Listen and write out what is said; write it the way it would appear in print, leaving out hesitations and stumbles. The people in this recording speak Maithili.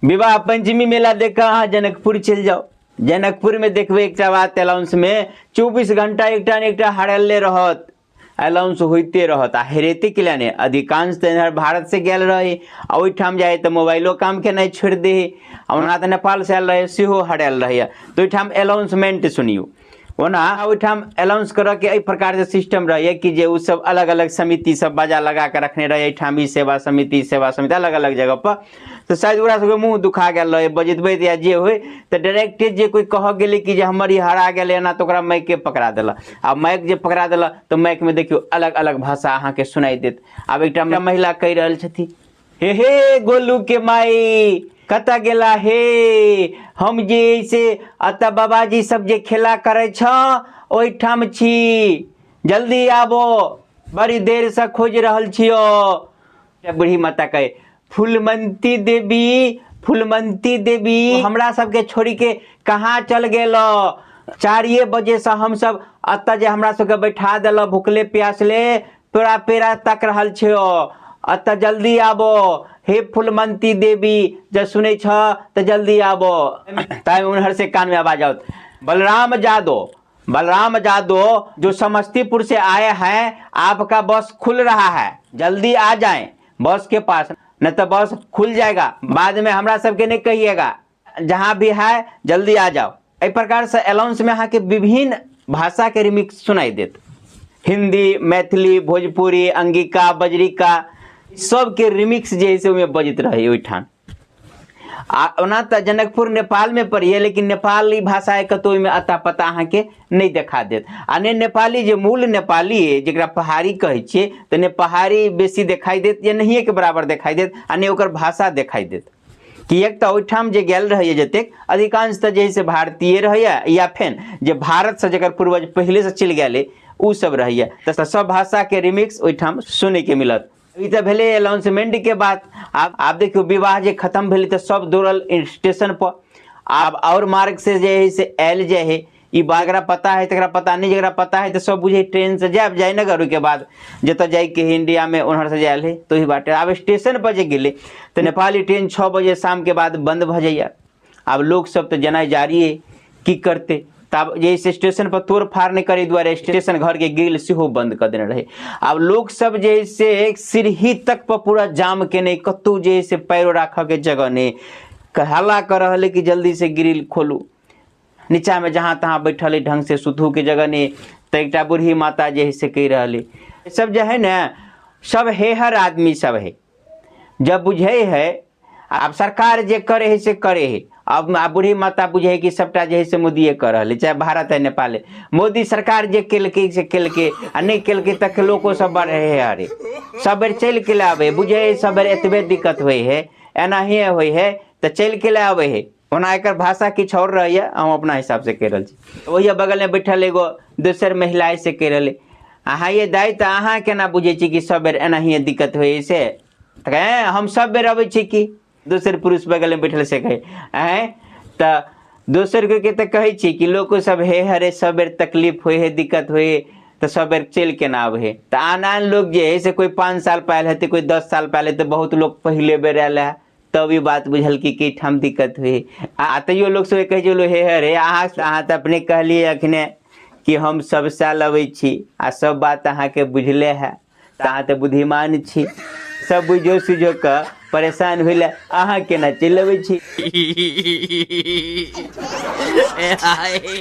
विवाह पंचमी मेला देख अहाँ जनकपुर चल जाओ। जनकपुर में देखबे एक बात अलाउंस में 24 घंटा एकटा न एकटा हड़ल्ले रहत, अलाउंस होते रहत। आ हेरेते के लिए अधिकांश तो भारत से गल रहे, ओठाम जाए तो मोबाइलो काम के नहीं छोड़ दे। ओना तो नेपाल से आयल रहे सेहो हड़ायल रहे, तो ओठाम अलाउंसमेंट सुनियो। ओना ओठाम अलाउंस कर के प्रकार से सिस्टम रहे कि जे उ सब अलग अलग समिति सब बाजा लगा के रखने रहे, ठामी सेवा समिति अलग अलग जगह पर। तो शायद ओकरा सबके मुँह दुखा गल रहे, बजतबे या जे हो तो डायरेक्टे जे कोई कह गेले कि जे हमर ई हरा गेले ना, तो ओकरा माइके पकड़ा दिला। आ माइक जे पकड़ा दिला तो माइक में देखियो अलग अलग भाषा अहाँ के सुनाई देत। अब एक महिला कह रही छथी, हे गोलू के माई कता गेला हे, हम जे से अत बाबाजी सब जे खेला करे छ ओठाम छी, जल्दी आबो, बड़ी देर से खोज रहल छियो। बूढ़ी माता कहे, फूलमंती देवी हमरा सबके छोड़ी के कहाँ चल गेलो? 4 बजे से हम सब अत जे हमरा सबके बैठा दिल भूखले प्यासले पेड़ा पेड़ा तक रहल छियो, अत जल्दी आबो। हे फूलमंती देवी जब सुने छ तो जल्दी आबो। ताई उन्हर से कान में आवाज आओ, बलराम जादव जो समस्तीपुर से आए हैं, आपका बस खुल रहा है, जल्दी आ जाएं बस के पास, न तो बस खुल जाएगा, बाद में हमरा सबके नहीं कहिएगा, जहां भी है जल्दी आ जाओ। इस प्रकार से अलाउंस में यहाँ के विभिन्न भाषा के रिमिक्स सुनाई देते, हिंदी, मैथिली, भोजपुरी, अंगिका, बजरिका, सब के रिमिक्स जैसे में बजत रहे ओठान। ओना तो जनकपुर नेपाल में पड़िए, लेकिन नेपाली भाषा कतौ में अता पता अहाँ के नहीं देखा देत। आ ने नेपाली जो मूल नेपाली है जरा पहाड़ी कहे छे, तो ने पहाड़ी बेसी दिखाई देत या नहीं के बराबर दिखाई देत, आ ने ओकर भाषा दिखाई देत। कि एक तो ओठाम जे गेल रहिए जतेक अधिकांश तो जैसे भारतीय रहिए या फिर जे भारत से जकर पूर्वज पहले से चल गए उ सब रहिए, तो सब भाषा के रिमिक्स ओठाम सुने के मिलत। अभी तो भेले अनाउंसमेंट के बाद आप देखियो विवाह जे खत्म भेले तो सब दौड़ल स्टेशन पर। अब और मार्ग से जे है से आयल जे है, ई बागरा पता है तकरा पता नहीं, जरा पता है तो सब बुझे ट्रेन से जाए जयनगर के बाद जत जाए के इंडिया में उन्हर से जायल है तो ही बाटे। अब स्टेशन पर जे गेले तो नेपाली ट्रेन 6 बजे शाम के बाद बंद भ जाइए। अब लोग सब तो जना जारी है की करते, तब जैसे स्टेशन पर तोड़ फाड़ नहीं करे द्वारे स्टेशन घर के ग्रिल सेहो बंद कर देने रहे। अब लोग सब जैसे एक सीढ़ी तक पर पूरा जाम के नहीं, कतौ जैसे पैर रख के जगह नहीं, हल्ला कर रहे कि जल्दी से ग्रिल खोलू। नीचा में जहाँ तहाँ बैठल ढंग से सुतू के जगह नहीं, तो एक बूढ़ी माता जैसे कह रही सब जो है ना, सब है हर आदमी सब है, जब बुझे है अब सरकार जे करे है से करे है। अब बूढ़ी माता बुझे कि सबटा जे है से मोदी कर रहे, चाहे भारत है नेपाल है, मोदी सरकार जे केलके से केलके आ नहीं केलके तक लोगों सब बढ़े है, अरे सब चल के लावे बुझे सब एतबे दिक्कत हुई है, एना ही हुई है तो चल के लावे है। ओना एक भाषा किछ और रही है, हम अपना हिसाब से कह रहे। वही बगल में बैठल एगो दोसर महिला से कह रहे, अहाँ ये दाई तो अहाँ केना बुझे कि सब बेर एना ही दिक्कत हुई से, हम सब बेर अबै छी कि दोसर पुरुष बगल में बैठल से कहे हैं, तो दोसर के तो कहे कि लोग सब है हरे सब बेर तकलीफ हुए है दिक्कत हुए तो सब बेर चल के ना आवे है। तो आन लोग जे है से कोई 5 साल पहले है, कोई 10 साल पहले, तो बहुत लोग पहले बेर आयल है तब ये बात बुझल कि ठाम दिक्कत हुई। तैयो लोग सब कहे चलो हे हरे अहाँ तो अपने कहलिए अखने कि हम सब साल अबै छी आ सब बात अहाँ के बुझले है, तो अहाँ तो बुद्धिमान छी, सब बुझो सुझो के परेशान होइले अहाँ केना चलि अबै छी।